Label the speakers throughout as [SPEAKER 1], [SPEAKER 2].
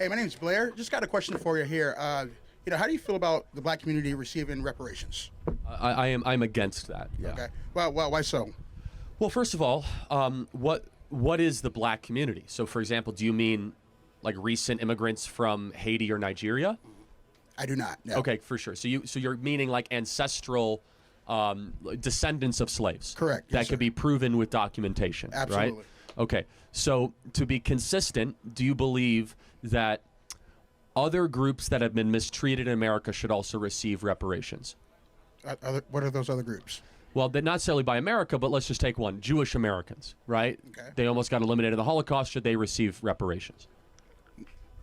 [SPEAKER 1] Hey, my name's Blair. Just got a question for you here. How do you feel about the black community receiving reparations?
[SPEAKER 2] I'm against that. Yeah.
[SPEAKER 1] Okay. Well, why so?
[SPEAKER 2] Well, first of all, what is the black community? So, for example, do you mean like recent immigrants from Haiti or Nigeria?
[SPEAKER 1] I do not. No.
[SPEAKER 2] Okay, for sure. So you're meaning like ancestral descendants of slaves.
[SPEAKER 1] Correct.
[SPEAKER 2] That
[SPEAKER 1] Yes,
[SPEAKER 2] could
[SPEAKER 1] sir.
[SPEAKER 2] be proven with documentation.
[SPEAKER 1] Absolutely.
[SPEAKER 2] Right? Okay. So to be consistent, do you believe that other groups that have been mistreated in America should also receive reparations?
[SPEAKER 1] What are those other groups?
[SPEAKER 2] Well, they're not necessarily by America, but let's just take one. Jewish Americans, right?
[SPEAKER 1] Okay.
[SPEAKER 2] They almost got eliminated in the Holocaust. Should they receive reparations?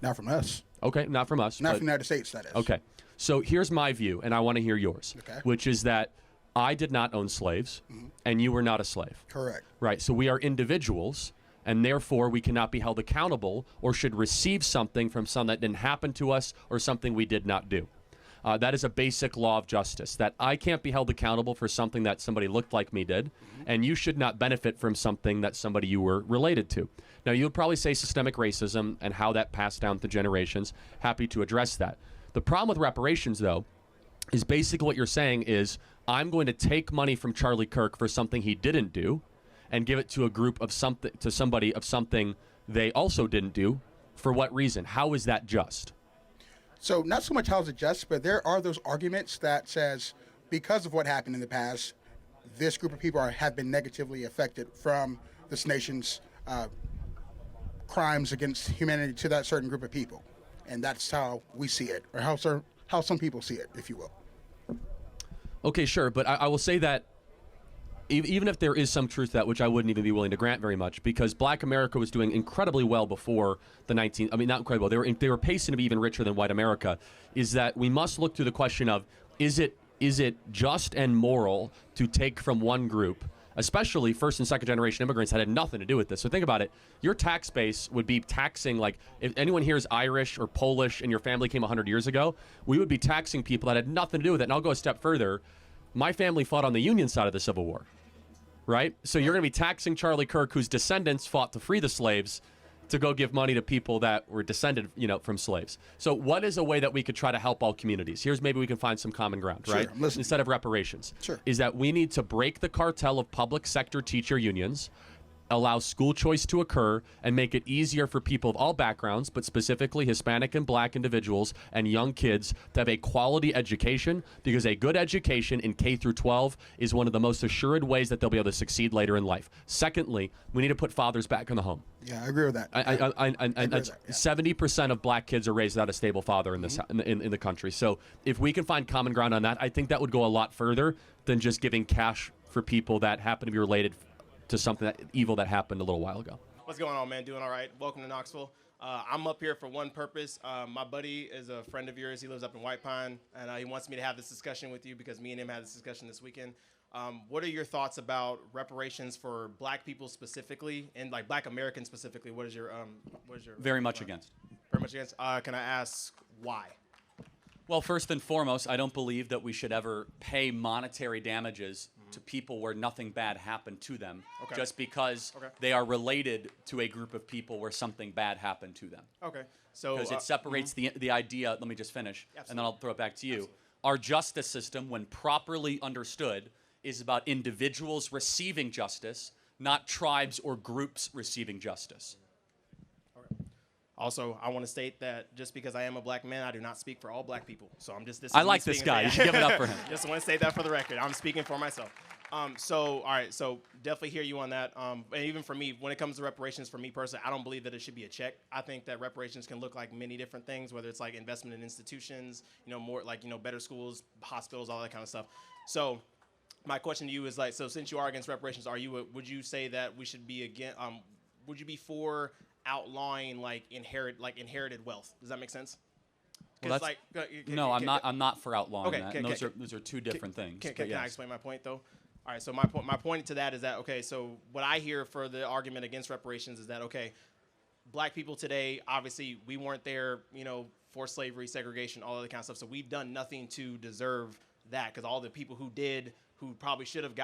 [SPEAKER 1] Not from us.
[SPEAKER 2] Okay, not from us.
[SPEAKER 1] Not
[SPEAKER 2] but-
[SPEAKER 1] from the United States, that is.
[SPEAKER 2] Okay. So here's my view, and I want to hear yours,
[SPEAKER 1] Okay.
[SPEAKER 2] which is that I did not own slaves, and you were not a slave.
[SPEAKER 1] Correct.
[SPEAKER 2] Right. So we are individuals, and therefore we cannot be held accountable or should receive something from something that didn't happen to us or something we did not do. That is a basic law of justice, that I can't be held accountable for something that somebody looked like me did, and you should not benefit from something that somebody you were related to. Now, you'll probably say systemic racism and how that passed down through generations. Happy to address that. The problem with reparations, though, is basically what you're saying is I'm going to take money from Charlie Kirk for something he didn't do and give it to a group of something, to somebody of something they also didn't do. For what reason? How is that just?
[SPEAKER 1] So not so much how is it just, but there are those arguments that says because of what happened in the past, this group of people have been negatively affected from this nation's crimes against humanity to that certain group of people. And that's how we see it, or how some people see it, if you will.
[SPEAKER 2] Okay, sure, but I will say that even if there is some truth to that, which I wouldn't even be willing to grant very much, because Black America was doing incredibly well before the not incredible. They were pacing to be even richer than white America. Is that we must look through the question of is it just and moral to take from one group, especially first and second generation immigrants that had nothing to do with this. So think about it. Your tax base would be taxing, like if anyone here is Irish or Polish and your family came 100 years ago, we would be taxing people that had nothing to do with it. And I'll go a step further. My family fought on the Union side of the Civil War, right? So you're going to be taxing Charlie Kirk, whose descendants fought to free the slaves, to go give money to people that were descended, from slaves. So what is a way that we could try to help all communities? Here's maybe we can find some common ground,
[SPEAKER 1] Sure,
[SPEAKER 2] right?
[SPEAKER 1] I'm listening.
[SPEAKER 2] Instead of reparations.
[SPEAKER 1] Sure.
[SPEAKER 2] Is that we need to break the cartel of public sector teacher unions, allow school choice to occur, and make it easier for people of all backgrounds, but specifically Hispanic and Black individuals and young kids to have a quality education, because a good education in K through 12 is one of the most assured ways that they'll be able to succeed later in life. Secondly, we need to put fathers back in the home.
[SPEAKER 1] Yeah, I agree with that.
[SPEAKER 2] I
[SPEAKER 1] agree with that, yeah.
[SPEAKER 2] 70% of Black kids are raised without a stable father in this in the country. So if we can find common ground on that, I think that would go a lot further than just giving cash for people that happen to be related to something evil that happened a little while ago.
[SPEAKER 3] What's going on, man? Doing all right. Welcome to Knoxville. I'm up here for one purpose. My buddy is a friend of yours. He lives up in White Pine, and he wants me to have this discussion with you because me and him had this discussion this weekend. What are your thoughts about reparations for Black people specifically, and like Black Americans specifically? What is your
[SPEAKER 4] Very much against.
[SPEAKER 3] Very much against. Can I ask why?
[SPEAKER 4] Well, first and foremost, I don't believe that we should ever pay monetary damages to people where nothing bad happened to them, just because they are related to a group of people where something bad happened to them.
[SPEAKER 3] Okay. So
[SPEAKER 4] Because it separates the idea. Let me just finish, and then I'll throw it back to you.
[SPEAKER 3] Absolutely.
[SPEAKER 4] Our justice system, when properly understood, is about individuals receiving justice, not tribes or groups receiving justice.
[SPEAKER 3] Also, I want to state that just because I am a Black man, I do not speak for all Black people. So I'm just.
[SPEAKER 4] I like this guy. You should give it up for him.
[SPEAKER 3] Just want to state that for the record. I'm speaking for myself. All right. So definitely hear you on that. And even for me, when it comes to reparations, for me personally, I don't believe that it should be a check. I think that reparations can look like many different things, whether it's like investment in institutions, more like better schools, hospitals, all that kind of stuff. So my question to you is so since you are against reparations, would you say that we should be would you be for outlawing inherited wealth? Does that make sense?
[SPEAKER 4] Well, no, I'm not for outlawing that. And those are two different things.
[SPEAKER 3] Can I explain my point though? All right. So my point to that is that so what I hear for the argument against reparations is that Black people today, obviously we weren't there, for slavery, segregation, all of that kind of stuff. So we've done nothing to deserve that, because all the people who should have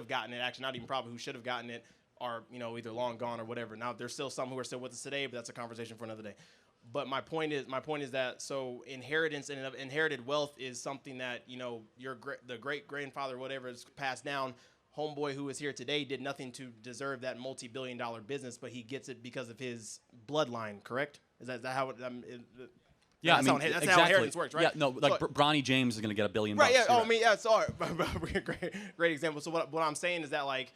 [SPEAKER 3] gotten it, actually not even probably, who should have gotten it, are either long gone or whatever. Now there's still some who are still with us today, but that's a conversation for another day. But my point is that so inheritance and inherited wealth is something that, you know, the great grandfather, whatever, is passed down. Homeboy who is here today did nothing to deserve that multi-billion-dollar business, but he gets it because of his bloodline. Correct? Is that how it?
[SPEAKER 4] Yeah,
[SPEAKER 3] that's
[SPEAKER 4] I mean,
[SPEAKER 3] how
[SPEAKER 4] exactly.
[SPEAKER 3] inheritance works, right?
[SPEAKER 4] Yeah, no, like Bronny James is going to get $1 billion.
[SPEAKER 3] Right. Yeah.
[SPEAKER 4] You're
[SPEAKER 3] Oh, I mean, yeah. Sorry. Great example. So what I'm saying is that, like,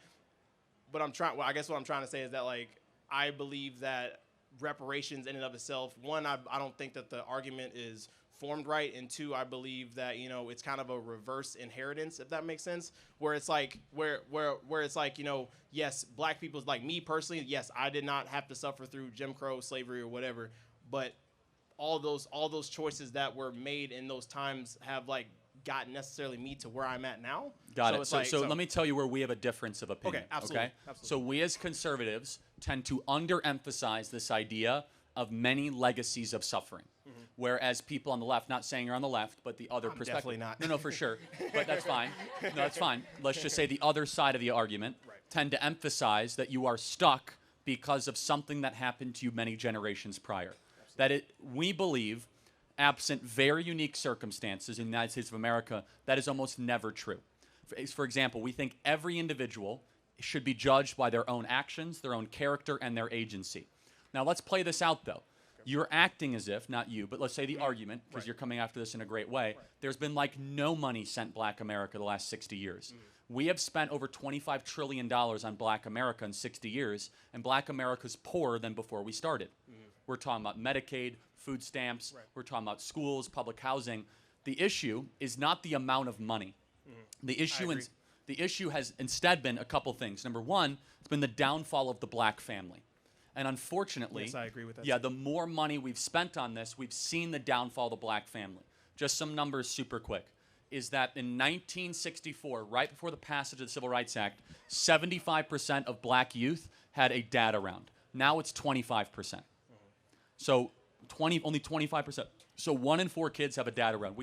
[SPEAKER 3] I guess what I'm trying to say is that, like, I believe that reparations in and of itself, one, I don't think that the argument is formed right, and two, I believe that, you know, it's kind of a reverse inheritance, if that makes sense, where it's like where it's like, you know, yes, black people's, like me personally, yes, I did not have to suffer through Jim Crow, slavery, or whatever, but all those choices that were made in those times have, like, gotten necessarily me to where I'm at now.
[SPEAKER 4] Got it. So let me tell you where we have a difference of opinion.
[SPEAKER 3] Okay, absolutely.
[SPEAKER 4] Okay?
[SPEAKER 3] Absolutely.
[SPEAKER 4] So we as conservatives tend to underemphasize this idea of many legacies of suffering. Whereas people on the left, not saying you're on the left, but the other perspective.
[SPEAKER 3] Definitely not.
[SPEAKER 4] No, for sure. But that's fine. No, that's fine. Let's just say the other side of the argument tend to emphasize that you are stuck because of something that happened to you many generations prior. We believe, absent very unique circumstances in the United States of America, that is almost never true. For example, we think every individual should be judged by their own actions, their own character, and their agency. Now, let's play this out, though. You're acting as if, not you, but let's say the argument, because you're coming after this in a great way, there's been like no money sent Black America the last 60 years. We have spent over $25 trillion on Black America in 60 years, and Black America's poorer than before we started. We're talking about Medicaid, food stamps, we're talking about schools, public housing. The issue is not the amount of money. The issue has instead been a couple things. Number one, it's been the downfall of the Black family. And unfortunately,
[SPEAKER 3] yes, I agree with that.
[SPEAKER 4] Yeah, the more money we've spent on this, we've seen the downfall of the Black family. Just some numbers super quick. Is that in 1964, right before the passage of the Civil Rights Act, 75% of Black youth had a dad around. Now it's 25%. So only 25%. So 1 in 4 kids have a dad around.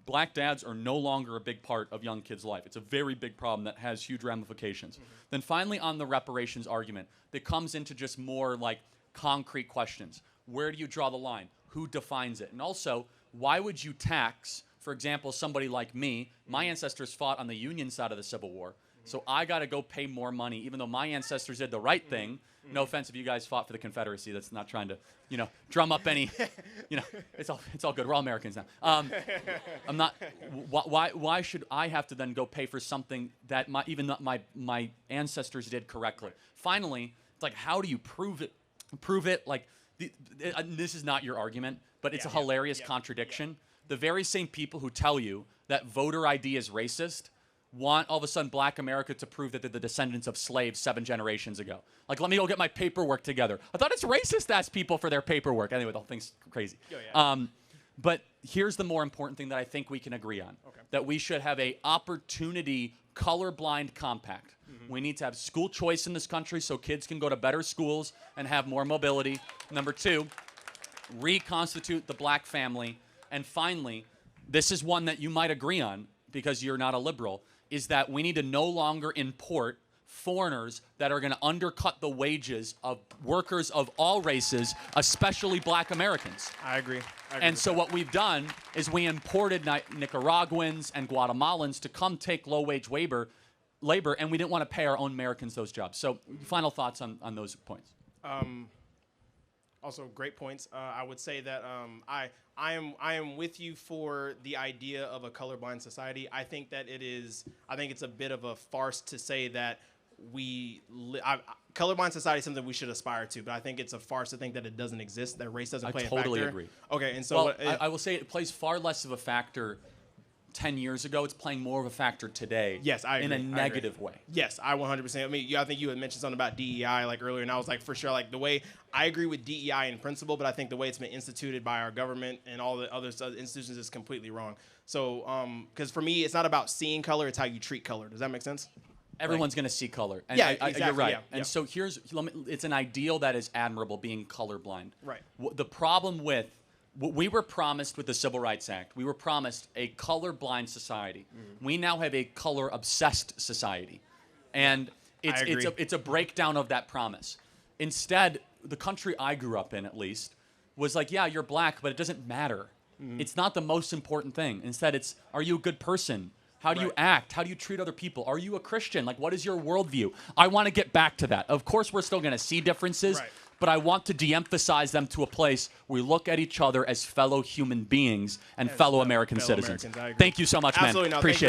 [SPEAKER 4] Black dads are no longer a big part of young kids' life. It's a very big problem that has huge ramifications. Then finally, on the reparations argument, that comes into just more like concrete questions. Where do you draw the line? Who defines it? And also, why would you tax, for example, somebody like me? My ancestors fought on the Union side of the Civil War, so I got to go pay more money, even though my ancestors did the right thing. No offense if you guys fought for the Confederacy. That's not trying to, drum up any, it's all good. We're all Americans now. I'm not. Why should I have to then go pay for something that my ancestors did correctly? Finally, it's like, how do you prove it? Prove it. Like, this is not your argument, but it's a hilarious contradiction. The very same people who tell you that voter ID is racist want all of a sudden Black America to prove that they're the descendants of slaves 7 generations ago. Like, let me go get my paperwork together. I thought it's racist to ask people for their paperwork. Anyway, the whole thing's crazy. But here's the more important thing that I think we can agree on. That we should have a opportunity colorblind compact. We need to have school choice in this country so kids can go to better schools and have more mobility. Number 2, reconstitute the Black family. And finally, this is one that you might agree on because you're not a liberal, is that we need to no longer import foreigners that are going to undercut the wages of workers of all races, especially Black Americans.
[SPEAKER 3] I agree.
[SPEAKER 4] And so what we've done is we imported Nicaraguans and Guatemalans to come take low-wage labor, and we didn't want to pay our own Americans those jobs. So final thoughts on those points.
[SPEAKER 3] Also, great points. I would say that I am with you for the idea of a colorblind society. I think that it's a bit of a farce to say that colorblind society is something we should aspire to, but I think it's a farce to think that it doesn't exist, that race doesn't play a factor.
[SPEAKER 4] I totally agree.
[SPEAKER 3] Okay, and so
[SPEAKER 4] I will say it plays far less of a factor 10 years ago. It's playing more of a factor today.
[SPEAKER 3] Yes, I agree.
[SPEAKER 4] In a negative way.
[SPEAKER 3] Yes, I 100%. I mean, I think you had mentioned something about DEI like earlier, and I was like, for sure, like the way I agree with DEI in principle, but I think the way it's been instituted by our government and all the other institutions is completely wrong. So, because for me, it's not about seeing color; it's how you treat color. Does that make sense?
[SPEAKER 4] Everyone's going to see color. And
[SPEAKER 3] yeah, exactly.
[SPEAKER 4] You're right.
[SPEAKER 3] Yeah,
[SPEAKER 4] and so it's an ideal that is admirable, being colorblind.
[SPEAKER 3] Right.
[SPEAKER 4] The problem with what we were promised with the Civil Rights Act, we were promised a colorblind society. We now have a color-obsessed society. And it's a breakdown of that promise. Instead, the country I grew up in, at least, was like, yeah, you're black, but it doesn't matter. It's not the most important thing. Instead, it's, are you a good person? How do you act? How do you treat other people? Are you a Christian? Like, what is your worldview? I want to get back to that. Of course, we're still going to see differences, but I want to de-emphasize them to a place where we look at each other as fellow human beings and fellow American citizens.
[SPEAKER 3] Americans,
[SPEAKER 4] Thank you so much,
[SPEAKER 3] Absolutely
[SPEAKER 4] man.
[SPEAKER 3] not.
[SPEAKER 4] Appreciate
[SPEAKER 3] Thank
[SPEAKER 4] it.